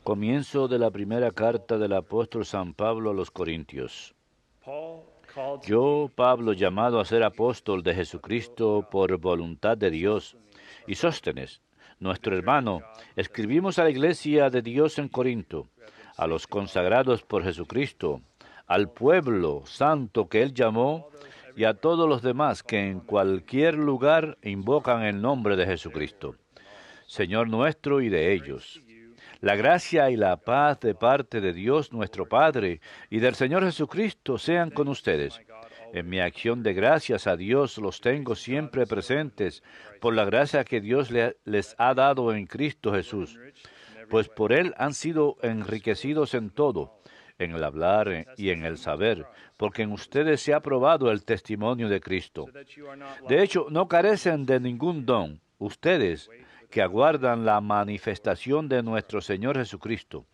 Comienzo de la primera carta del apóstol San Pablo a los Corintios. Yo, Pablo, llamado a ser apóstol de Jesucristo por voluntad de Dios, y Sóstenes, nuestro hermano, escribimos a la iglesia de Dios en Corinto, a los consagrados por Jesucristo, al pueblo santo que Él llamó, y a todos los demás que en cualquier lugar invocan el nombre de Jesucristo, Señor nuestro y de ellos. La gracia y la paz de parte de Dios nuestro Padre y del Señor Jesucristo sean con ustedes. En mi acción de gracias a Dios los tengo siempre presentes por la gracia que Dios les ha dado en Cristo Jesús, pues por Él han sido enriquecidos en todo, en el hablar y en el saber, porque en ustedes se ha probado el testimonio de Cristo. De hecho, no carecen de ningún don, ustedes que aguardan la manifestación de nuestro Señor Jesucristo.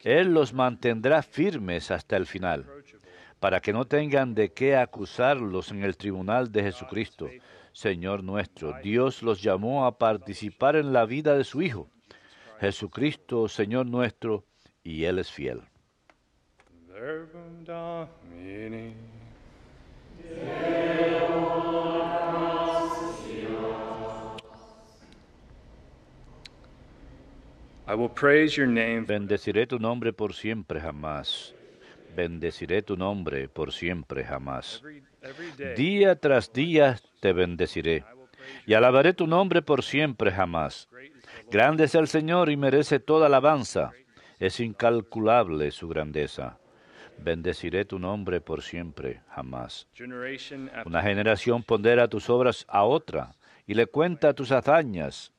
Él los mantendrá firmes hasta el final, para que no tengan de qué acusarlos en el tribunal de Jesucristo, Señor nuestro. Dios los llamó a participar en la vida de su Hijo, Jesucristo, Señor nuestro, y Él es fiel. I will praise your name. Bendeciré tu nombre por siempre jamás. Bendeciré tu nombre por siempre jamás. Día tras día te bendeciré, y alabaré tu nombre por siempre jamás. Grande es el Señor y merece toda alabanza. Es incalculable su grandeza. Bendeciré tu nombre por siempre jamás. Una generación pondera tus obras a otra, y le cuenta tus hazañas.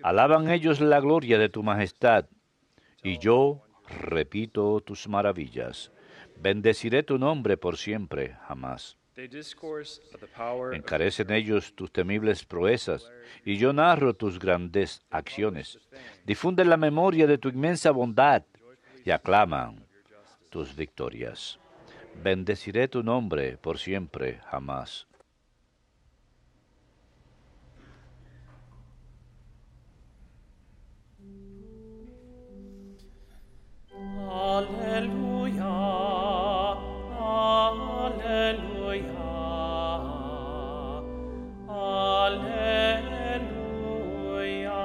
Alaban ellos la gloria de tu majestad, y yo repito tus maravillas. Bendeciré tu nombre por siempre jamás. Encarecen ellos tus temibles proezas, y yo narro tus grandes acciones. Difunden la memoria de tu inmensa bondad, y aclaman tus victorias. Bendeciré tu nombre por siempre jamás. Alleluia, alleluia, alleluia, alleluia,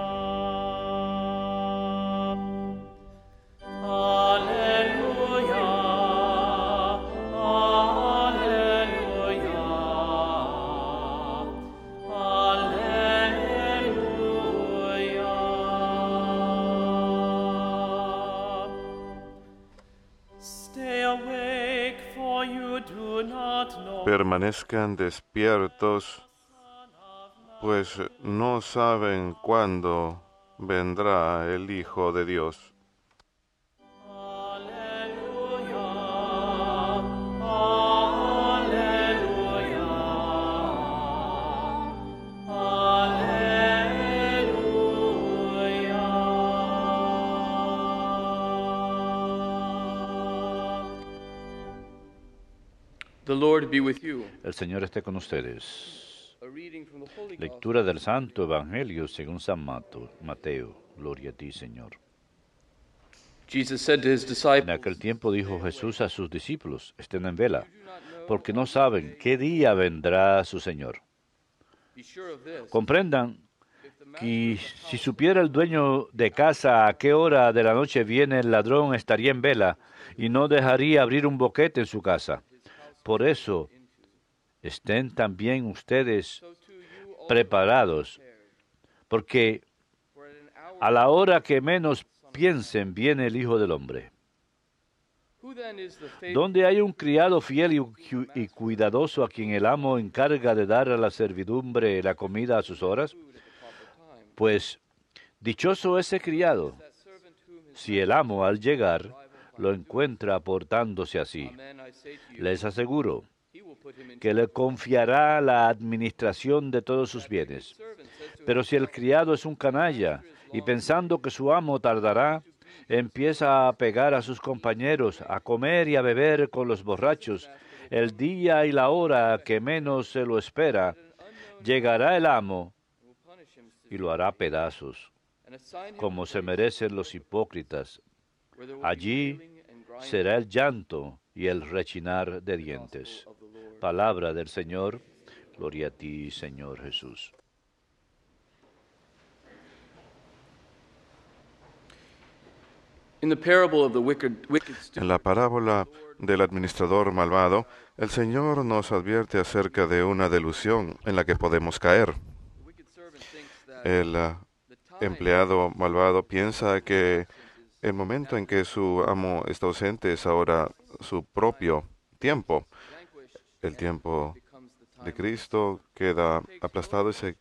Permanezcan despiertos, pues no saben cuándo vendrá el Hijo de Dios. The Lord be with you. El Señor esté con ustedes. Lectura del Santo Evangelio según San Mateo. Gloria a ti, Señor. Jesus said to his En disciples, aquel tiempo dijo Jesús a sus discípulos, estén en vela, porque no saben qué día vendrá su Señor. be sure of this, Comprendan que si supiera el dueño de casa a qué hora de la noche viene el ladrón, estaría en vela y no dejaría abrir un boquete en su casa. Por eso, estén también ustedes preparados, porque a la hora que menos piensen viene el Hijo del Hombre. who then is the faithful ¿Dónde hay un criado fiel y cuidadoso a quien el amo encarga de dar a la servidumbre la comida a sus horas? food at the proper time? Pues dichoso ese criado, That servant whom his si el amo al llegar lo encuentra portándose así. Amen, I say to you, Les aseguro he will put him in que le confiará la administración de todos sus bienes. servant says to Pero si el criado es un canalla y pensando que su amo tardará, empieza a pegar a sus compañeros, a comer y a beber con los borrachos, el día y la hora que menos se lo espera, llegará el amo will punish him y lo hará pedazos. and assign him como a se place merecen los hipócritas. where there will be Allí wailing and grinding será el llanto y el rechinar de dientes. of the Lord. Palabra del Señor. Gloria a ti, Señor Jesús. In the parable of the wicked steward, En la parábola del administrador malvado, el Señor nos advierte acerca de una delusión en la que podemos caer. the wicked servant thinks that El the time empleado malvado piensa que el momento en que su amo está ausente es ahora su propio tiempo. vanquished El tiempo becomes the time de Cristo queda aplastado y se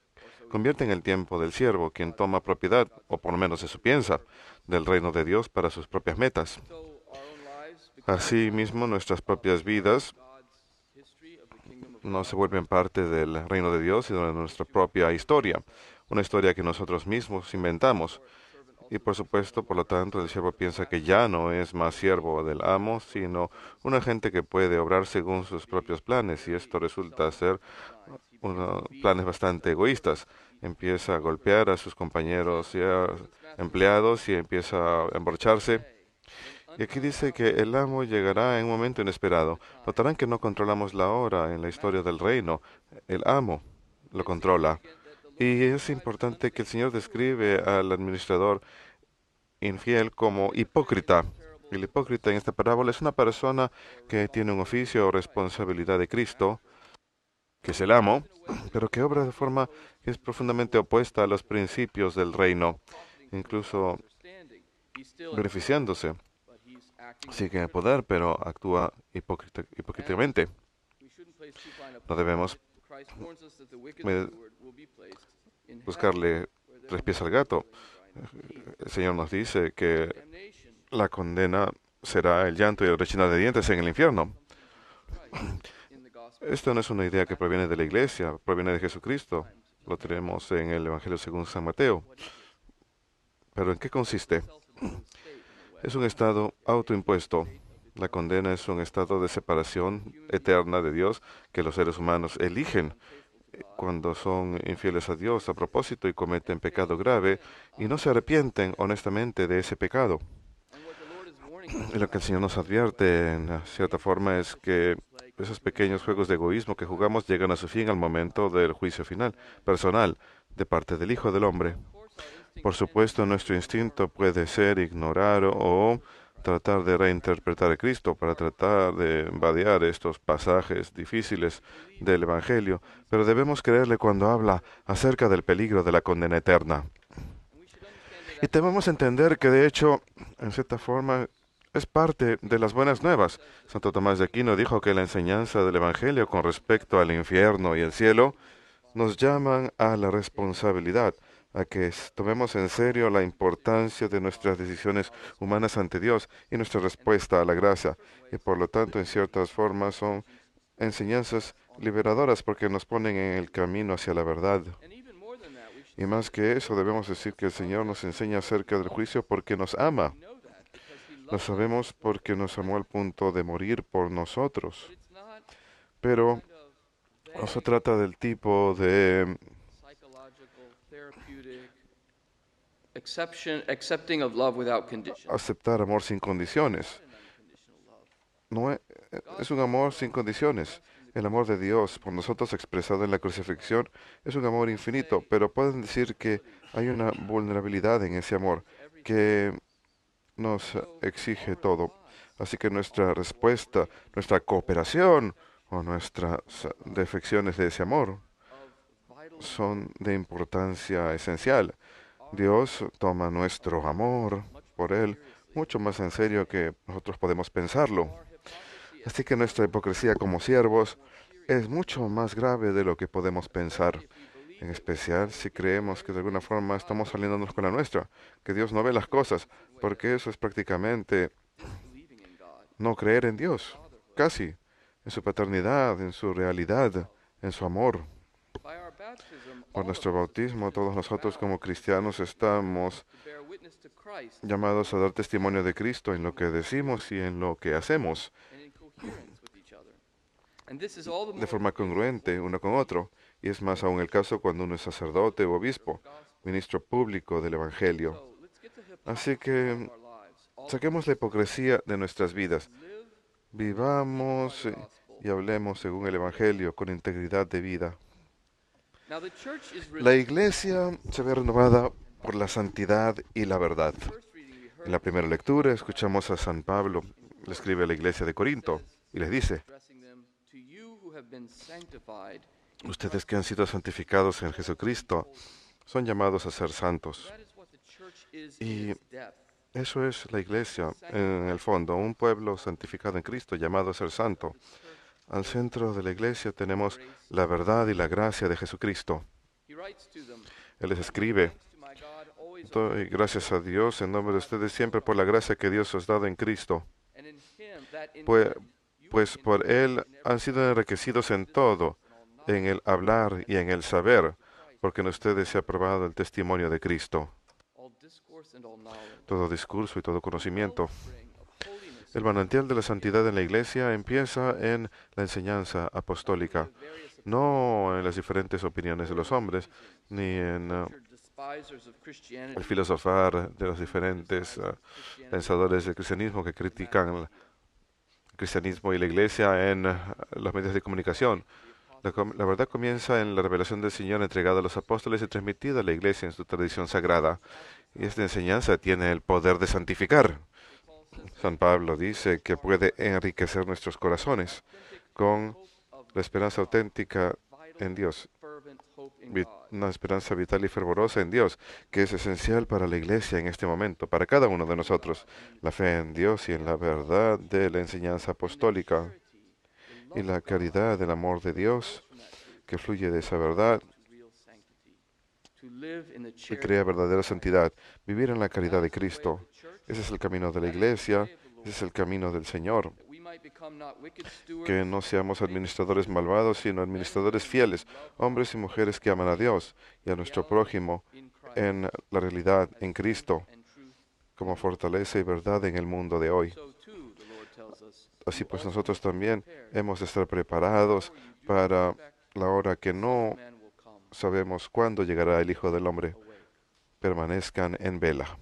convierte en el tiempo del siervo, quien toma propiedad, o por lo menos eso piensa, del reino de Dios para sus propias metas. so our own lives become Asimismo, nuestras propias vidas God's history of the kingdom of no se vuelven parte del reino de Dios, sino de nuestra propia historia, una historia que nosotros mismos inventamos. Y por supuesto, por lo tanto, el siervo piensa que ya no es más siervo del amo, sino un agente que puede obrar según sus propios planes, y esto resulta ser planes bastante egoístas. Empieza a golpear a sus compañeros y a empleados y empieza a emborracharse. Y aquí dice que el amo llegará en un momento inesperado. Notarán que no controlamos la hora en la historia del reino. El amo lo controla. Y es importante que el Señor describe al administrador infiel como hipócrita. El hipócrita en esta parábola es una persona que tiene un oficio o responsabilidad de Cristo, que es el amo, pero que obra de forma que es profundamente opuesta a los principios del reino, incluso understanding. He's still beneficiándose. but he's acting. Sigue en el poder, pero actúa hipócritamente. We shouldn't place too fine a No debemos Christ warns us that the wicked me- steward will be placed in hell, buscarle where there tres will pies be al gato. grinding. El Señor nos dice que Damnation la condena será el llanto y el rechinar de dientes en el infierno. in the gospel. Esto no es una idea que proviene de la iglesia, proviene de Jesucristo. Lo tenemos en el Evangelio según San Mateo. Pero ¿en qué consiste? Self-imposed state in the West. Es un estado autoimpuesto. La condena es un estado de separación eterna de Dios que los seres humanos eligen cuando son infieles a Dios a propósito y cometen pecado grave y no se arrepienten honestamente de ese pecado. And what the Lord is warning us Y lo que el Señor nos advierte en cierta forma es que esos pequeños juegos de egoísmo que jugamos llegan a su fin al momento del juicio final, personal, de parte del Hijo del Hombre. Por supuesto, nuestro instinto puede ser ignorar o tratar de reinterpretar a Cristo para tratar de vadear estos pasajes difíciles del Evangelio, pero debemos creerle cuando habla acerca del peligro de la condena eterna. Y debemos entender que, de hecho, en cierta forma, es parte de las buenas nuevas. Santo Tomás de Aquino dijo que la enseñanza del Evangelio con respecto al infierno y el cielo nos llaman a la responsabilidad, a que tomemos en serio la importancia de nuestras decisiones humanas ante Dios y nuestra respuesta a la gracia. Y por lo tanto, en ciertas formas, son enseñanzas liberadoras porque nos ponen en el camino hacia la verdad. And even more than that, we should Y más que eso, debemos decir que el Señor nos enseña acerca del juicio porque nos ama. know that because he Lo loves us. sabemos porque nos amó al punto de morir por nosotros. But it's not Pero kind of no se vague, trata del tipo de psychological, therapeutic accepting of love without condition. aceptar amor sin condiciones. An unconditional love. No es un amor sin condiciones. El amor de Dios por nosotros expresado en la crucifixión es un amor infinito, pero pueden decir que hay una vulnerabilidad en ese amor que nos exige todo. Así que nuestra respuesta, nuestra cooperación o nuestras defecciones de ese amor Of vital son de importancia esencial. Dios toma nuestro amor por Él mucho más en serio que nosotros podemos pensarlo. Así que nuestra hipocresía como siervos es mucho más grave de lo que podemos pensar, en especial si creemos que de alguna forma estamos alineándonos con la nuestra, que Dios no ve las cosas, porque eso es prácticamente believing in God. no creer en Dios, casi, en su paternidad, en su realidad, en su amor. By our baptism, Por all nuestro of us bautismo, todos nosotros como cristianos estamos to bear witness to Christ llamados a dar testimonio de Cristo en lo que decimos y en lo que hacemos, and in coherence with each other. And this is all the de more forma congruente uno con otro, y es más aún el caso cuando uno es sacerdote o obispo, ministro público del Evangelio. Así que saquemos la hipocresía de nuestras vidas. Vivamos y hablemos según el Evangelio con integridad de vida. La iglesia se ve renovada por la santidad y la verdad. En la primera lectura escuchamos a San Pablo, le escribe a la iglesia de Corinto y les dice: ustedes que han sido santificados en Jesucristo son llamados a ser santos. Y eso es la iglesia, en el fondo, un pueblo santificado en Cristo, llamado a ser santo. Al centro de la iglesia tenemos la verdad y la gracia de Jesucristo. Él les escribe: doy gracias a Dios en nombre de ustedes siempre por la gracia que Dios os ha dado en Cristo. Pues por Él han sido enriquecidos en todo, en el hablar y en el saber, porque en ustedes se ha probado el testimonio de Cristo. Todo discurso y todo conocimiento. El manantial de la santidad en la iglesia empieza en la enseñanza apostólica, no en las diferentes opiniones de los hombres, ni en el filosofar de los diferentes pensadores del cristianismo que critican el cristianismo y la iglesia en los medios de comunicación. La verdad comienza en la revelación del Señor entregada a los apóstoles y transmitida a la iglesia en su tradición sagrada. Y esta enseñanza tiene el poder de santificar. San Pablo dice que puede enriquecer nuestros corazones con la esperanza auténtica en Dios, una esperanza vital y fervorosa en Dios, que es esencial para la iglesia en este momento, para cada uno de nosotros. La fe en Dios y en la verdad de la enseñanza apostólica y la caridad del amor de Dios que fluye de esa verdad y crea verdadera santidad. Vivir en la caridad de Cristo. Ese es el camino de la iglesia, ese es el camino del Señor. Que no seamos administradores malvados, sino administradores fieles, hombres y mujeres que aman a Dios y a nuestro prójimo en la realidad, en Cristo, como fortaleza y verdad en el mundo de hoy. Así pues, nosotros también hemos de estar preparados para la hora que no sabemos cuándo llegará el Hijo del Hombre. Permanezcan en vela.